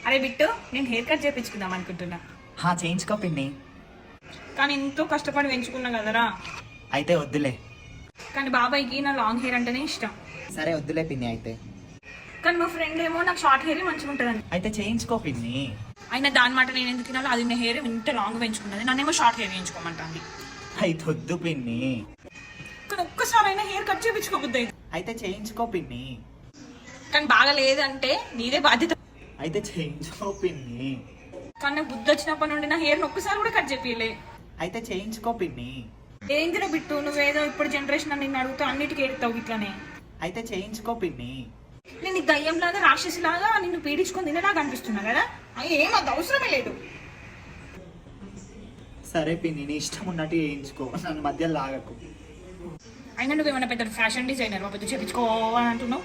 అరే బిట్టు, నేను hair cut చేయించుకుందాం అనుకుంటున్నా. చేయించుకో పిన్ని. కానీ ఎంతో కష్టపడి పెంచుకున్నా కదరా. అయితే వద్దులే. కానీ బాబాయ్కి నా లాంగ్ హెయిర్ అంటేనే ఇష్టం. సరే వద్దులే పిన్ని అయితే. కానీ మా ఫ్రెండ్ ఏమో నాకు షార్ట్ హెయిర్ మంచిగా ఉంటుందని. అయితే చేయించుకో పిన్ని. అయినా దాని మాట నేను ఎందుకు తినాలో? అది నా హెయిర్ ఇంత లాంగ్ పెంచుకున్నది, నన్నేమో షార్ట్ హెయిర్ వేయించుకోమంటాంది. అయితే వద్దు పిన్ని. కానీ ఒక్కసారి అయినా హెయిర్ కట్ చేయించుకోబుద్ది. అయితే చేయించుకో పిన్ని. కానీ బాగా లేదంటే నీదే బాధ్యత. అయితే చేయించుకో పిన్ని. కానీ నాకు బుద్ధి వచ్చినప్పటి నుండి నా హెయిర్ ఒక్కసారి కూడా కట్ చేపియలే. అయితే చేయించుకో పిన్ని. ఏందిరా బిట్టు, నువ్వేదో ఇప్పుడు జనరేషన్ నిన్ను అడుగుతా అన్నిటికీ ఏడుతావు ఇట్లానే. అయితే చేయించుకో పిన్ని. నేను ఈ దయ్యంలాగా రాక్షసిలాగా నిన్ను పీడించుకొని తినేలాగా అనిపిస్తున్నా కదా. అవి ఏం అది అవసరమే లేదు. సరే పిన్ని, నీ ఇష్టం ఉన్నట్టు చేయించుకో, నన్ను మధ్యలో లాగకు. అయినా నువ్వేమైనా పెద్ద ఫ్యాషన్ డిజైనర్ పెద్ద చేయించుకోవాలని అంటున్నావు.